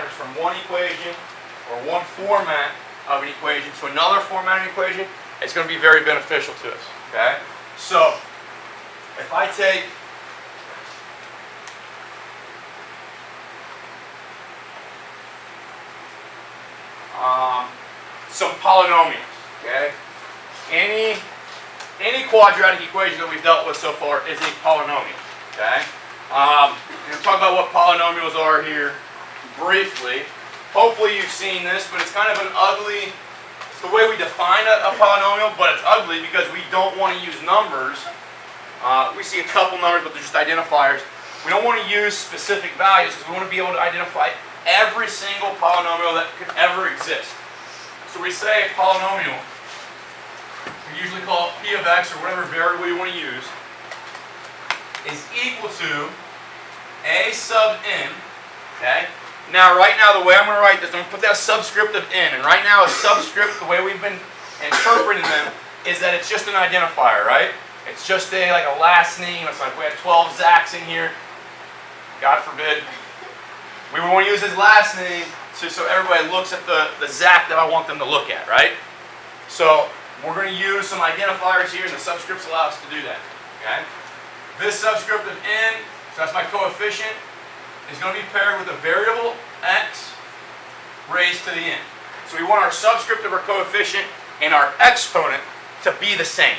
transfers from one equation or one format of an equation to another format of an equation, it's going to be very beneficial to us. Okay? So, if I take some polynomials, okay? Any quadratic equation that we've dealt with so far is a polynomial, okay? I'm going to talk about what polynomials are here briefly. Hopefully you've seen this, but it's kind of an ugly, it's the way we define a polynomial, but it's ugly because we don't want to use numbers. We see a couple numbers, but they're just identifiers. We don't want to use specific values because we want to be able to identify every single polynomial that could ever exist. So we say a polynomial, we usually call it p of x or whatever variable you want to use, is equal to a sub n, okay? Now right now the way I'm going to write this, I'm going to put that subscript of n, and right now a subscript, the way we've been interpreting them, is that it's just an identifier, right? It's just like a last name. It's like we had 12 Zachs in here, God forbid. We want to use his last name so everybody looks at the Zach that I want them to look at, right? So we're going to use some identifiers here, and the subscripts allow us to do that. Okay? This subscript of n, so that's my coefficient, is going to be paired with a variable x raised to the n. So we want our subscript of our coefficient and our exponent to be the same.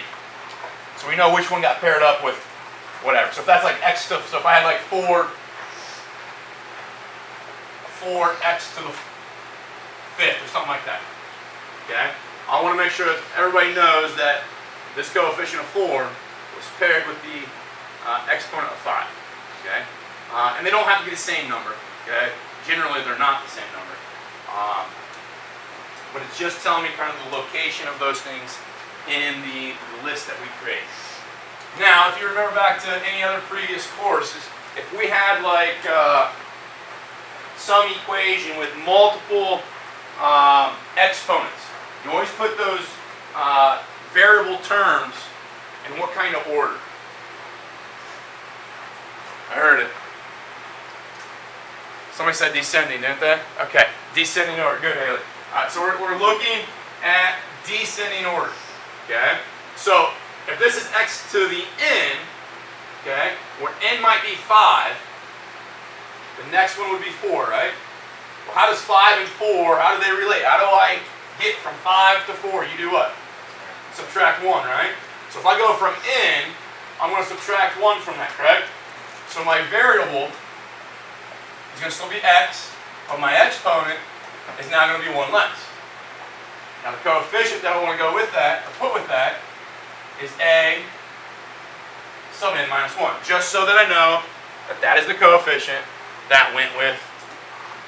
So we know which one got paired up with whatever. So if that's like x to, so if I had like 4x to the 5th or something like that. Okay? I want to make sure that everybody knows that this coefficient of 4 was paired with the exponent of 5. Okay? And they don't have to be the same number. Okay? Generally, they're not the same number. But it's just telling me kind of the location of those things in the list that we create. Now, if you remember back to any other previous courses, if we had like some equation with multiple exponents, you always put those variable terms in what kind of order? I heard it. Somebody said descending, didn't they? Okay, descending order. Good, Haley. All right, so we're looking at descending order. Okay, so if this is x to the n, okay, where n might be 5, the next one would be 4, right? Well, how does 5 and 4, how do they relate? How do I get from 5 to 4? You do what? Subtract 1, right? So if I go from n, I'm going to subtract 1 from that, correct? So my variable is going to still be x, but my exponent is now going to be 1 less. Now the coefficient that I want to go with that, or put with that, is a sub n minus 1. Just so that I know that that is the coefficient that went with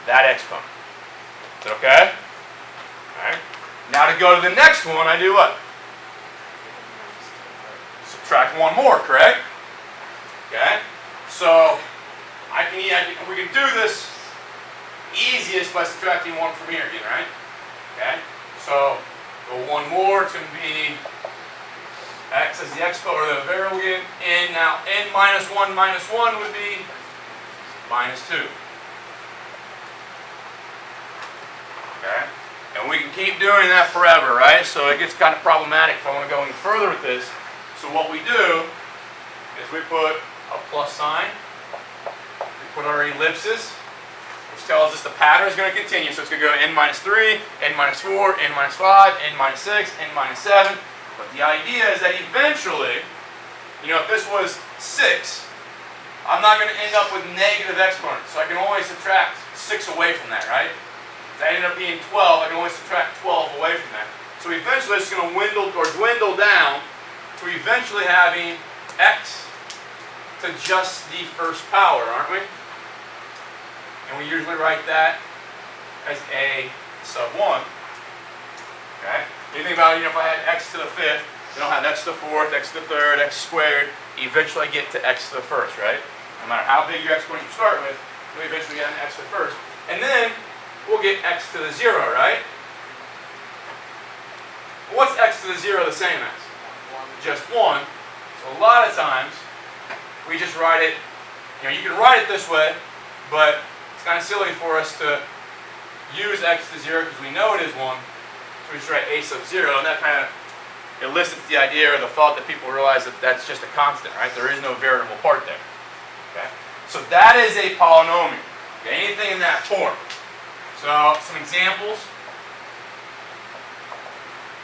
that exponent. Is that okay? Alright. Now to go to the next one, I do what? Subtract 1 more, correct? Okay? So we can do this easiest by subtracting 1 from here again, right? Okay? So go 1 more, it's going to be x as the exponent, or the variable again, n. Now n minus 1 would be minus 2. Okay? And we can keep doing that forever, right? So it gets kind of problematic if I want to go any further with this. So what we do is we put a plus sign, we put our ellipses, which tells us the pattern is going to continue. So it's going to go n minus 3, n minus 4, n minus 5, n minus 6, n minus 7. But the idea is that eventually, if this was 6, I'm not going to end up with negative exponents. So I can only subtract 6 away from that, right? If that ended up being 12, I can only subtract 12 away from that. So eventually it's going to dwindle down to eventually having x to just the first power, aren't we? And we usually write that as a sub 1. Okay? You think about it, if I had x to the 5th, then I'll have x to the 4th, x to the 3rd, x squared. Eventually I get to x to the 1st, right? No matter how big your exponent you start with, we eventually get an x to the 1st. And then we'll get x to the 0, right? What's x to the 0 the same as? Just 1. So a lot of times, we just write it, you can write it this way, but it's kind of silly for us to use x to 0 because we know it is 1. So we just write a sub 0, and that kind of elicits the idea or the thought that people realize that that's just a constant, right? There is no variable part there. Okay? So that is a polynomial. Okay? Anything in that form. So some examples.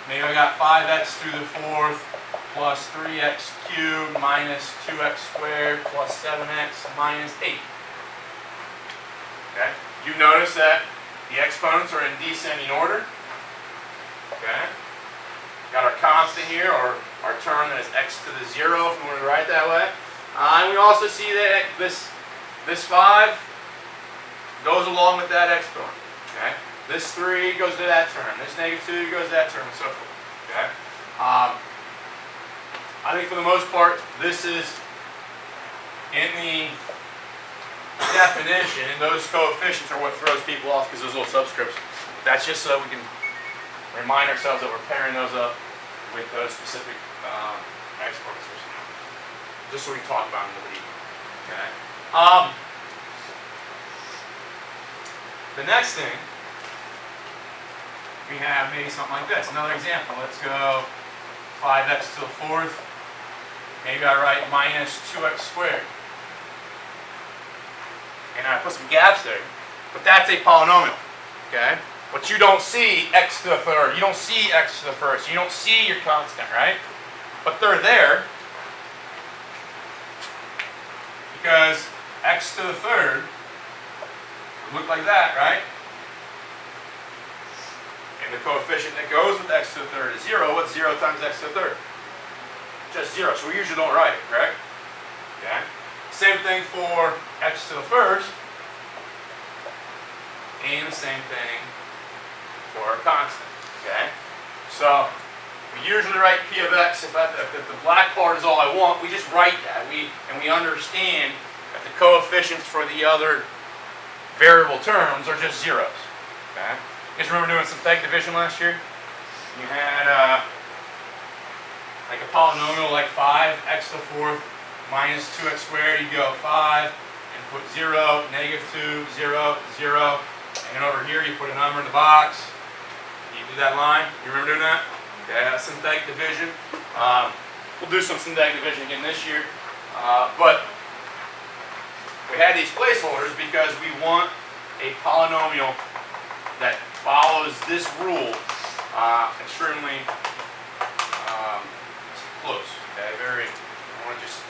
Maybe I got 5x to the 4th plus 3x cubed minus 2x squared plus 7x minus 8. Okay? You notice that the exponents are in descending order. Okay? Got our constant here, or our term that is x to the 0, if we want to write it that way. And we also see that this 5 goes along with that exponent. Okay? This 3 goes to that term. This -2 goes to that term, and so forth. Okay? I think for the most part, this is in the definition, and those coefficients are what throws people off because those little subscripts. That's just so we can remind ourselves that we're pairing those up with those specific exponents, or something. Just so we can talk about them a little bit. Okay. The next thing, we have maybe something like this. Another example. Let's go 5x to the 4th. Maybe I write minus 2x squared. And I put some gaps there. But that's a polynomial. Okay? But you don't see x to the 3rd. You don't see x to the 1st. You don't see your constant, right? But they're there because x to the 3rd would look like that, right? And the coefficient that goes with x to the 3rd is 0. What's 0 times x to the 3rd? Just 0. So we usually don't write it, correct? Okay. Same thing for x to the 1st. And the same thing for our constant. Okay? So we usually write p of x. If the black part is all I want, we just write that. And we understand that the coefficients for the other variable terms are just zeros. Okay? You guys remember doing synthetic division last year? You had like a polynomial like 5x to the 4th minus 2x squared. You go 5 and put 0, -2, 0, 0. And over here you put a number in the box. You do that line. You remember doing that? Okay, that's synthetic division. We'll do some synthetic division again this year. But we had these placeholders because we want a polynomial that follows this rule extremely close. Okay, I want to just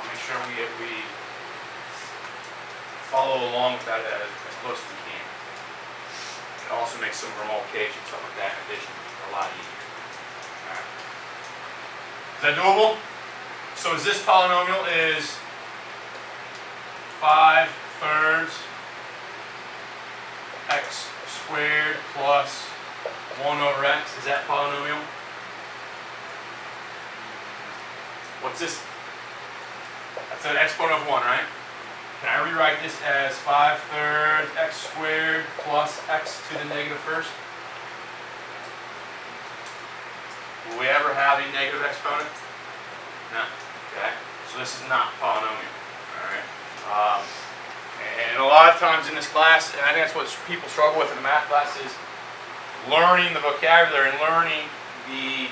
make sure we follow along with that as close as we can. It also makes some multiplication, stuff like that, in addition, a lot easier. Right. Is that doable? So is this polynomial is 5/3 x squared plus 1 over x. Is that polynomial? What's this? That's an exponent of 1, right? Can I rewrite this as 5/3 x squared plus x to the -1st? Will we ever have a negative exponent? No. Okay. So this is not polynomial. All right. And a lot of times in this class, and I think that's what people struggle with in the math class, is learning the vocabulary and learning the,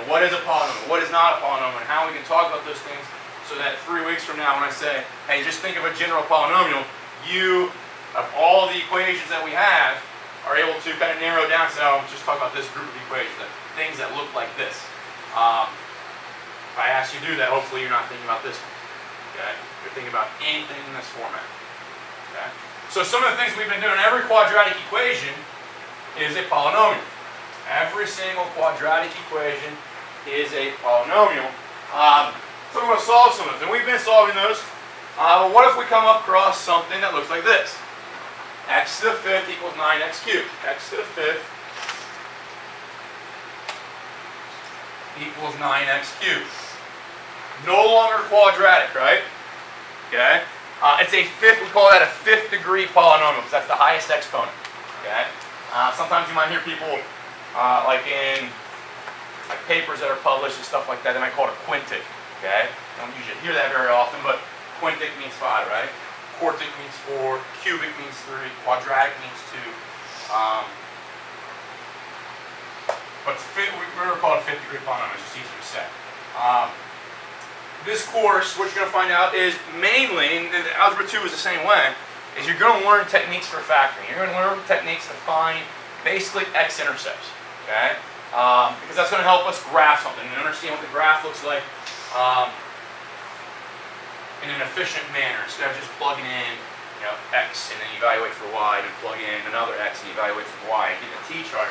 what is a polynomial, what is not a polynomial, and how we can talk about those things, so that 3 weeks from now when I say, hey, just think of a general polynomial, you, of all the equations that we have, are able to kind of narrow down and say, oh, just talk about this group of equations, things that look like this. If I ask you to do that, hopefully you're not thinking about this one. Okay? You're thinking about anything in this format. Okay? So some of the things we've been doing, every quadratic equation is a polynomial. Every single quadratic equation is a polynomial. So we're going to solve some of them. And we've been solving those. But what if we come across something that looks like this? X to the 5th equals 9x cubed. X to the 5th equals 9x cubed. No longer quadratic, right? Okay? It's a fifth, we call that a 5th degree polynomial because that's the highest exponent. Okay? Sometimes you might hear people, like in papers that are published and stuff like that, they might call it a quintic. Okay? You don't usually hear that very often, but quintic means 5, right? quartic means 4, cubic means 3, quadratic means 2. But we're going to call it a 50-degree polynomial, it's just easier to say. This course, what you're going to find out is mainly, and Algebra 2 is the same way, is you're going to learn techniques for factoring. You're going to learn techniques to find basically x-intercepts, okay? Because that's going to help us graph something and understand what the graph looks like in an efficient manner, instead of just plugging in, x and then you evaluate for y, and plug in another x and you evaluate for y, and get a t-chart.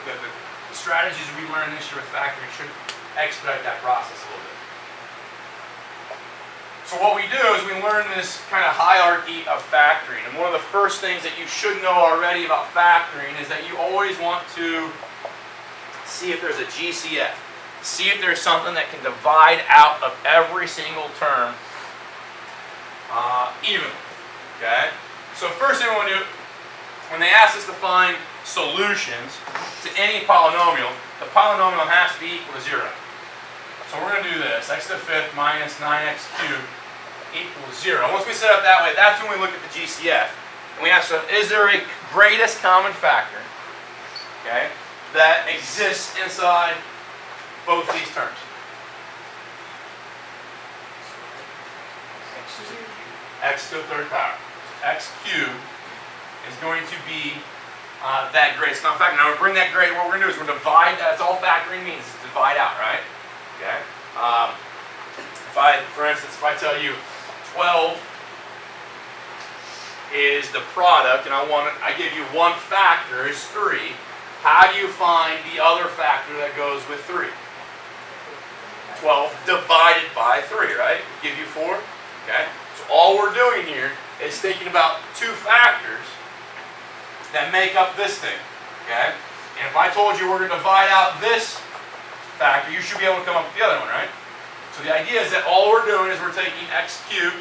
The strategies we learned this year with factoring should expedite that process a little bit. So what we do is we learn this kind of hierarchy of factoring, and one of the first things that you should know already about factoring is that you always want to see if there's a GCF. See if there's something that can divide out of every single term evenly. Okay? So first thing we want to do, when they ask us to find solutions to any polynomial, the polynomial has to be equal to 0. So we're going to do this, x to the 5th minus 9x cubed equals 0. Once we set up that way, that's when we look at the GCF. And we ask, is there a greatest common factor, okay, that exists inside both these terms? X to the 3rd power. So x cubed is going to be that greatest common factor. Now, we're going to bring that great, what we're going to do is we're going to divide, that's all factoring means, is divide out, right? Okay? For instance, if I tell you 12 is the product, and I give you one factor is 3, how do you find the other factor that goes with 3? 12 divided by 3, right? Give you 4, okay? So all we're doing here is thinking about two factors that make up this thing, okay? And if I told you we're going to divide out this factor, you should be able to come up with the other one, right? So the idea is that all we're doing is we're taking x cubed,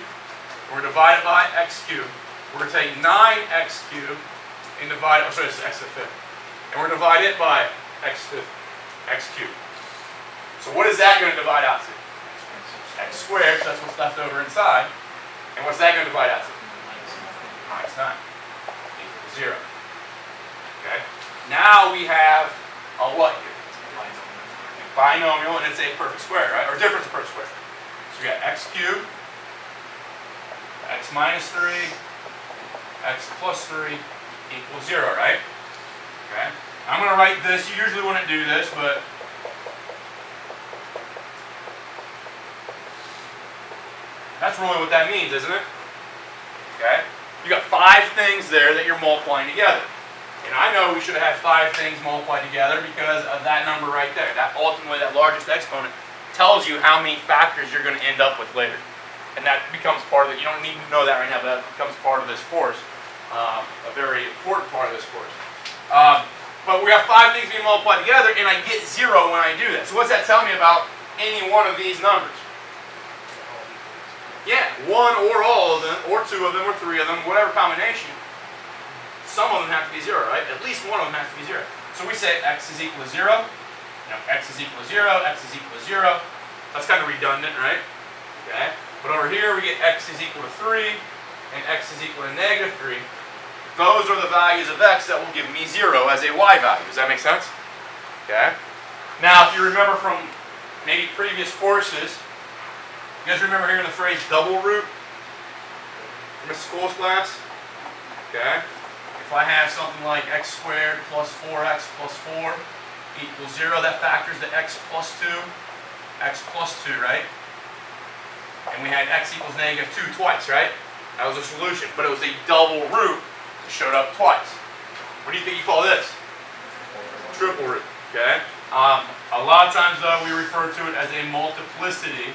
we're divided by x cubed, we're going to take 9x cubed and divide it, it's x to the 5th, and we're going to divide it by x cubed. So what is that going to divide out to? X squared, so that's what's left over inside. And what's that going to divide out to? Minus 9 equal to 0. Okay? Now we have a what here? Binomial, and it's a perfect square, right? Or difference of perfect square. So we got x cubed, x minus 3, x plus 3 equals 0, right? Okay? I'm going to write this. You usually wouldn't do this, but that's really what that means, isn't it? Okay? You got 5 things there that you're multiplying together. And I know we should have had 5 things multiplied together because of that number right there. That ultimately, that largest exponent tells you how many factors you're going to end up with later. And that becomes part of it. You don't need to know that right now, but that becomes part of this course. A very important part of this course. But we have 5 things being multiplied together, and I get 0 when I do that. So what's that tell me about any one of these numbers? Yeah, one or all of them, or 2 of them, or 3 of them, whatever combination. Some of them have to be 0, right? At least one of them has to be 0. So we say x is equal to 0. X is equal to 0. X is equal to 0. That's kind of redundant, right? Okay. But over here we get x is equal to 3 and x is equal to negative 3. Those are the values of x that will give me 0 as a y value. Does that make sense? Okay. Now, if you remember from maybe previous courses, you guys remember hearing the phrase double root from a school's class? Okay. If I have something like x squared plus 4x plus 4 equals 0, that factors the x plus 2, right? And we had x equals negative 2 twice, right? That was a solution, but it was a double root that showed up twice. What do you think you call this? Triple root, okay? A lot of times, though, we refer to it as a multiplicity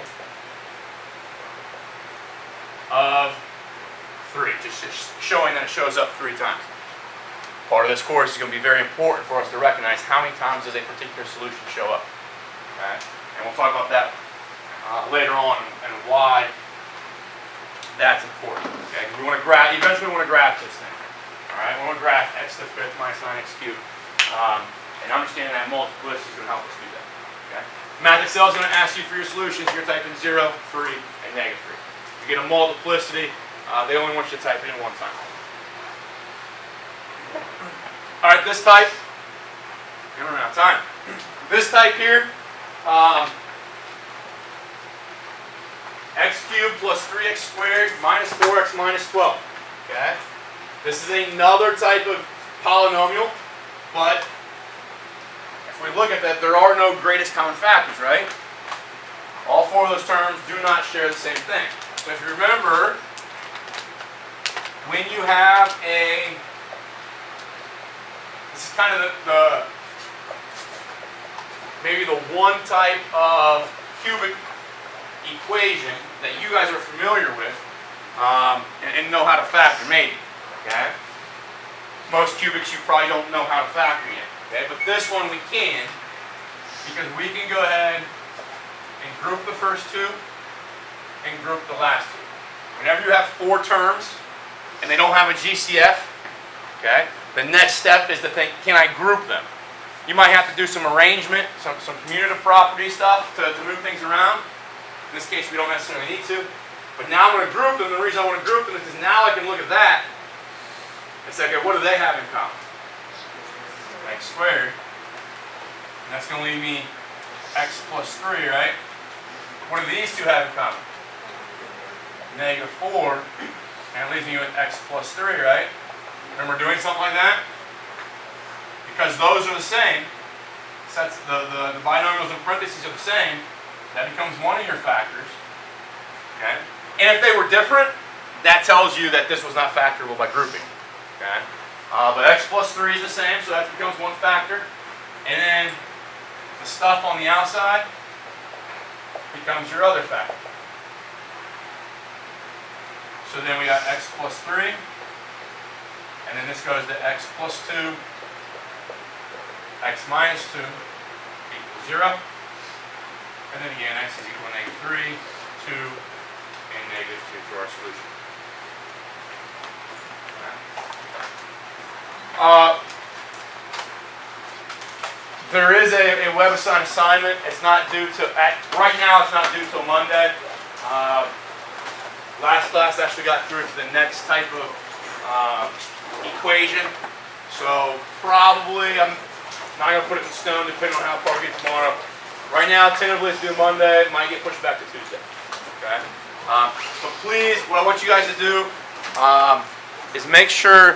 of 3, just showing that it shows up 3 times. Part of this course is going to be very important for us to recognize how many times does a particular solution show up. Okay? And we'll talk about that later on and why that's important. Okay? We want to eventually we want to graph this thing. All right? We want to graph x to the 5th minus 9x cubed. And understanding that multiplicity is going to help us do that. Okay? Math Excel is going to ask you for your solutions. You're typing 0, 3, and negative 3. You get a multiplicity, They only want you to type it in one time. All right, this type, I don't have time. This type here, x cubed plus 3x squared minus 4x minus 12. Okay? This is another type of polynomial, but if we look at that, there are no greatest common factors, right? All four of those terms do not share the same thing. So if you remember, when you have this is kind of maybe the one type of cubic equation that you guys are familiar with and know how to factor, maybe. Okay? Most cubics you probably don't know how to factor yet. Okay? But this one we can, because we can go ahead and group the first two and group the last two. Whenever you have four terms and they don't have a GCF, okay, the next step is to think, can I group them? You might have to do some arrangement, some commutative property stuff to move things around. In this case, we don't necessarily need to. But now I'm going to group them. The reason I want to group them is because now I can look at that and say, okay, what do they have in common? X squared. And that's going to leave me x plus 3, right? What do these two have in common? Negative 4. And it leaves me with x plus 3, right? Remember doing something like that? Because those are the same, sets the binomials in parentheses are the same, that becomes one of your factors. Okay? And if they were different, that tells you that this was not factorable by grouping. Okay? But x plus 3 is the same, so that becomes one factor. And then the stuff on the outside becomes your other factor. So then we got x plus 3, and then this goes to x plus 2, x minus 2 equals 0. And then again, x is equal to negative 3, 2, and negative 2 for our solution. There is a WebAssign assignment. It's not due to, right now it's not due till Monday. Last class actually got through to the next type of equation. So probably, I'm not going to put it in stone depending on how far we get tomorrow. Right now, tentatively it's due Monday. It might get pushed back to Tuesday. Okay? But please, what I want you guys to do is make sure